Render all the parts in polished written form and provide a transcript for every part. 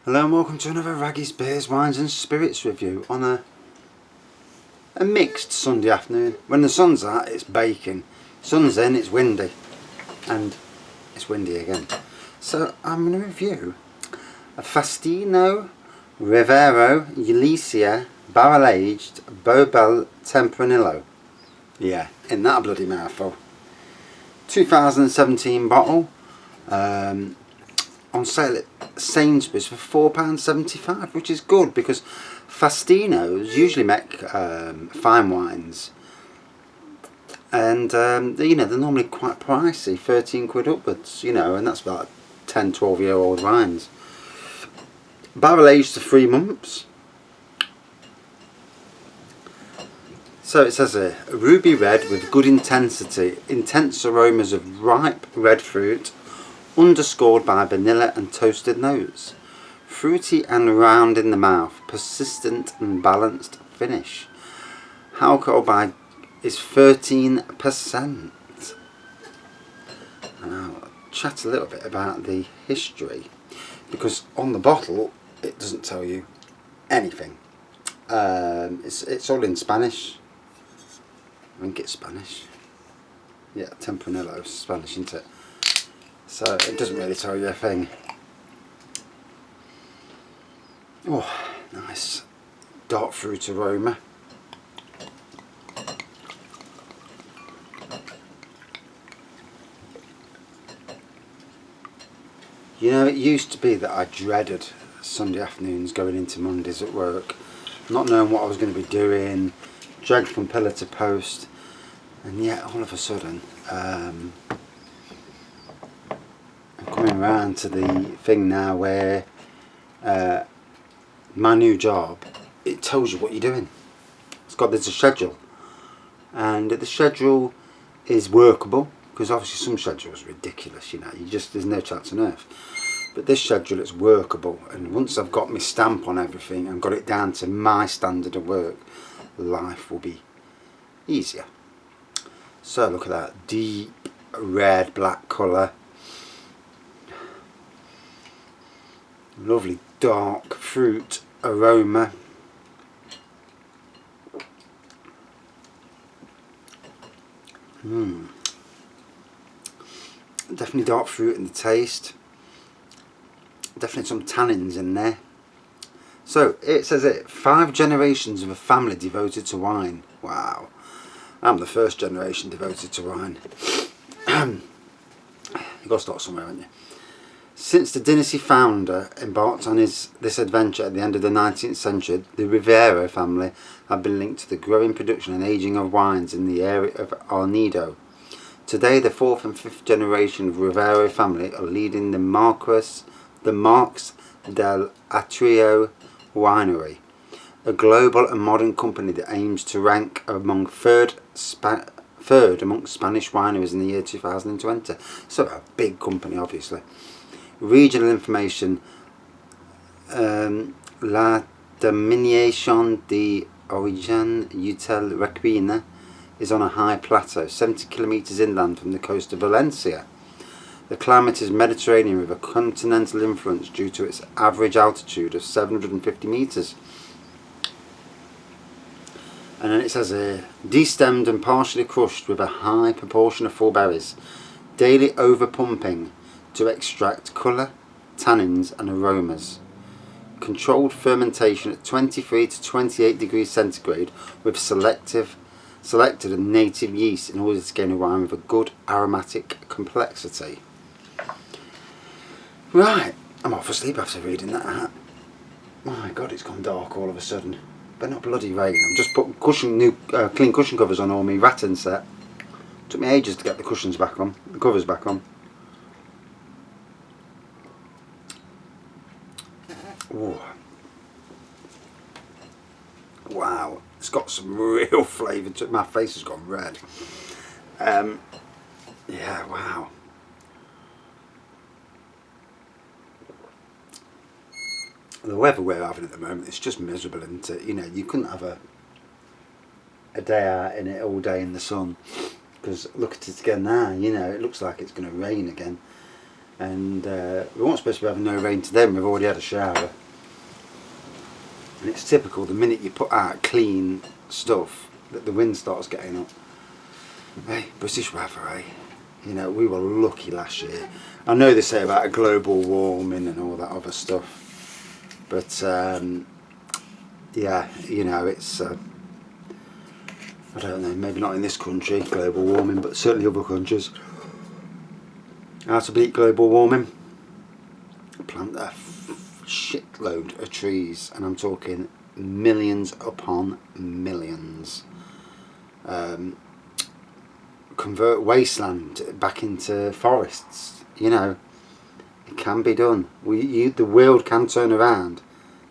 Hello and welcome to another Raggy's Beers, Wines and Spirits review on a mixed Sunday afternoon. When the sun's out, it's baking. Sun's in, it's windy. And it's windy again. So I'm going to review a Faustino Rivero Ulecia barrel-aged Bobal-Tempranillo. Yeah, in that bloody mouthful. 2017 bottle. On sale at Sainsbury's for £4.75, which is good because Faustinos usually make fine wines, and you know, they're normally quite pricey, 13 quid upwards, you know, and that's about 10-12-year-old wines. Barrel aged to 3 months. So it says a ruby red with good intensity, intense aromas of ripe red fruit, underscored by vanilla and toasted notes. Fruity and round in the mouth, persistent and balanced finish. Alcohol by is 13%. And I'll chat a little bit about the history, because on the bottle it doesn't tell you anything. It's all in Spanish. I think it's Spanish. Yeah, Tempranillo, Spanish, isn't it? So it doesn't really tell you a thing. Oh, nice dark fruit aroma. You know, it used to be that I dreaded Sunday afternoons going into Mondays at work, not knowing what I was going to be doing, dragged from pillar to post, and yet all of a sudden I'm coming around to the thing now where my new job, it tells you what you're doing. There's a schedule, and the schedule is workable, because obviously some schedules are ridiculous, you know, there's no chance on earth. But this schedule is workable, and once I've got my stamp on everything and got it down to my standard of work, life will be easier. So look at that deep red black colour. Lovely dark fruit aroma. Definitely dark fruit in the taste. Definitely some tannins in there. So it says 5 generations of a family devoted to wine. Wow. I'm the first generation devoted to wine. You've got to start somewhere, haven't you? Since the dynasty founder embarked on this adventure at the end of the 19th century, the Rivero family have been linked to the growing production and aging of wines in the area of Arnedo. Today, the 4th and 5th generation of Rivero family are leading the Marques del Atrio winery, a global and modern company that aims to rank among third amongst Spanish wineries in the year 2020. So a big company, obviously. Regional information: La Denominación de Origen Utel Requena is on a high plateau 70 kilometres inland from the coast of Valencia. The climate is Mediterranean with a continental influence due to its average altitude of 750 metres. And then it says destemmed and partially crushed with a high proportion of full berries, daily overpumping to extract colour, tannins and aromas. Controlled fermentation at 23 to 28 degrees centigrade with selected and native yeast in order to gain a wine with a good aromatic complexity. Right, I'm off asleep after reading that out. My God, it's gone dark all of a sudden. But not bloody rain. I've just put clean cushion covers on all my rattan set. Took me ages to get the cushions back on, the covers back on. Ooh. Wow, it's got some real flavour to it. My face has gone red. Yeah, wow. The weather we're having at the moment, it's just miserable, isn't it? You know, you couldn't have a day out in it all day in the sun, because look at it again now, you know, it looks like it's going to rain again. and we weren't supposed to be having no rain today, and we've already had a shower. And it's typical, the minute you put out clean stuff, that the wind starts getting up. Hey, British weather, eh? You know, we were lucky last year. I know they say about a global warming and all that other stuff, but yeah, you know, it's I don't know, maybe not in this country, global warming, but certainly other countries. How to beat global warming? Plant a shitload of trees, and I'm talking millions upon millions. Convert wasteland back into forests. You know, it can be done. The world can turn around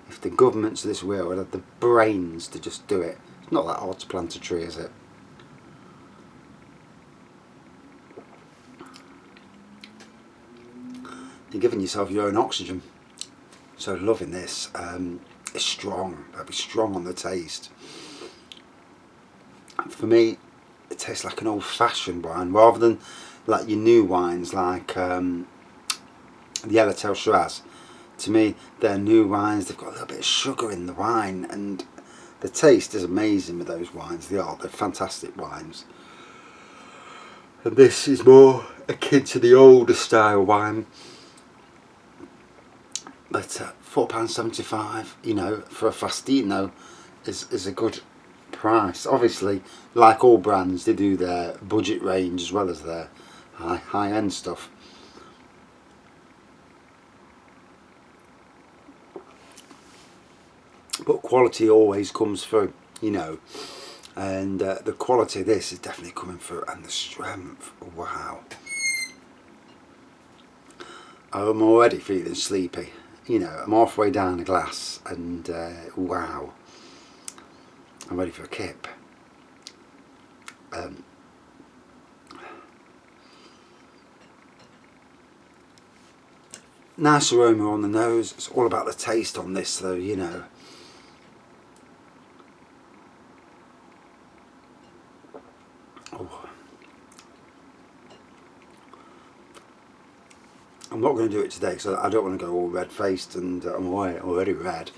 if the governments of this world have the brains to just do it. It's not that hard to plant a tree, is it? You're giving yourself your own oxygen. So loving this. It's strong. It'll be strong on the taste. For me, it tastes like an old-fashioned wine rather than like your new wines, like the Yellowtail Shiraz. To me, they're new wines. They've got a little bit of sugar in the wine, and the taste is amazing with those wines. They're fantastic wines. And this is more akin to the older style wine. But £4.75, you know, for a Faustino is a good price. Obviously, like all brands, they do their budget range as well as their high-end stuff. But quality always comes through, you know, and the quality of this is definitely coming through, and the strength, wow. I'm already feeling sleepy. You know, I'm halfway down a glass, and wow, I'm ready for a kip. Nice aroma on the nose. It's all about the taste on this, though, you know. Oh. I'm not going to do it today because I don't want to go all red-faced, and I'm already red.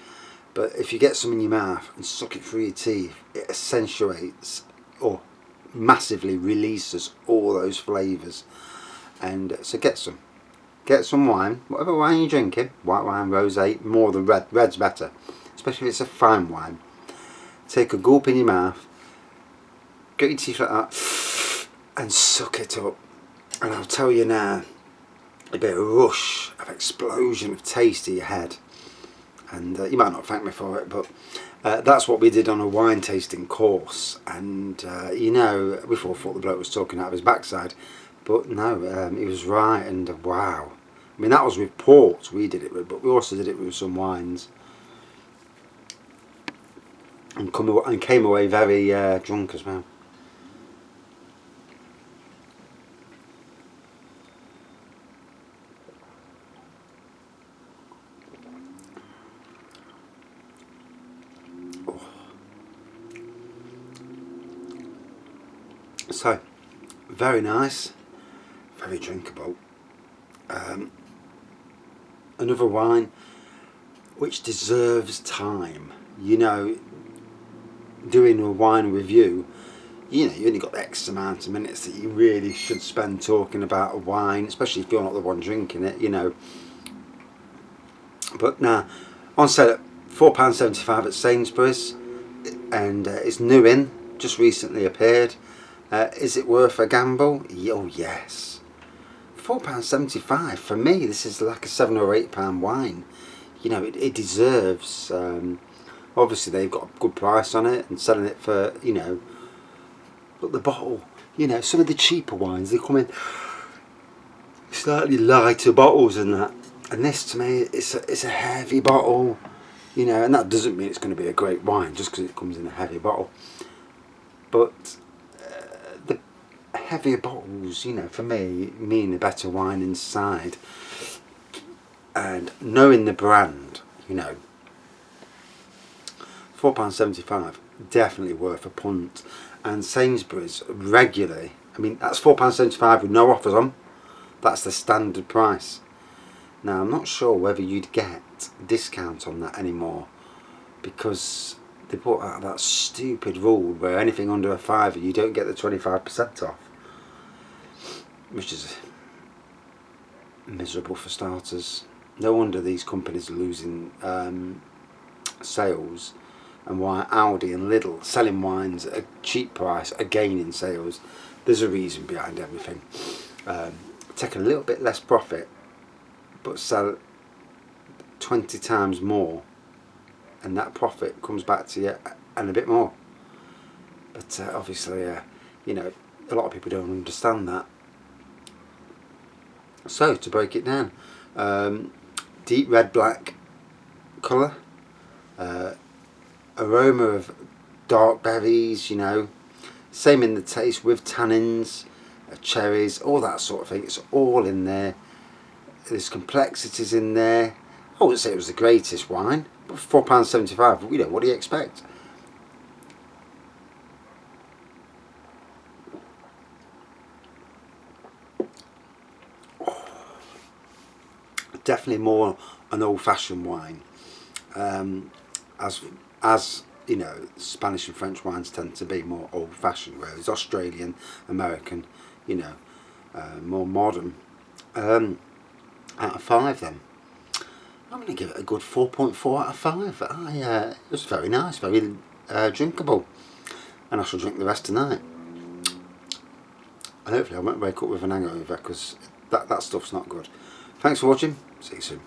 But if you get some in your mouth and suck it through your teeth, it accentuates or massively releases all those flavours. And so get some wine, whatever wine you're drinking, white wine, rosé, more than red. Red's better, especially if it's a fine wine. Take a gulp in your mouth, get your teeth like that, and suck it up. And I'll tell you now, a bit of rush, of explosion of taste in your head. And you might not thank me for it, but that's what we did on a wine tasting course. And you know, we all thought the bloke was talking out of his backside, but no, he was right. And wow, I mean, that was with ports we did it with, but we also did it with some wines, and came away very drunk as well. So, very nice, very drinkable. Another wine which deserves time. You know, doing a wine review, you know, you only got X amount of minutes that you really should spend talking about a wine, especially if you're not the one drinking it, you know. But now, on sale at £4.75 at Sainsbury's, and it's new in, just recently appeared. Is it worth a gamble? Oh yes. £4.75 for me. This is like a £7 or £8 wine. You know, it deserves. Obviously, they've got a good price on it and selling it for, you know. But the bottle, you know, some of the cheaper wines, they come in slightly lighter bottles and that. And this, to me, it's a heavy bottle. You know, and that doesn't mean it's going to be a great wine just because it comes in a heavy bottle. But the heavier bottles, you know, for me, mean a better wine inside. And knowing the brand, you know, £4.75, definitely worth a punt. And Sainsbury's regularly, I mean, that's £4.75 with no offers on. That's the standard price. Now I'm not sure whether you'd get a discount on that anymore, because they brought out that stupid rule where anything under a £5 you don't get the 25% off, which is miserable for starters. No wonder these companies are losing sales, and why Aldi and Lidl selling wines at a cheap price are gaining sales. There's a reason behind everything. Take a little bit less profit but sell 20 times more, and that profit comes back to you and a bit more. But obviously you know, a lot of people don't understand that. So to break it down, deep red black colour, aroma of dark berries, you know, same in the taste with tannins, cherries, all that sort of thing. It's all in there. There's complexities in there. I wouldn't say it was the greatest wine, but £4.75, you know, what do you expect? Definitely more an old-fashioned wine, as you know, Spanish and French wines tend to be more old-fashioned, whereas Australian, American, you know, more modern. Out of 5 then, I'm going to give it a good 4.4 out of 5. It was very nice, very drinkable, and I shall drink the rest tonight. And hopefully I won't wake up with an hangover, because that stuff's not good. Thanks for watching, see you soon.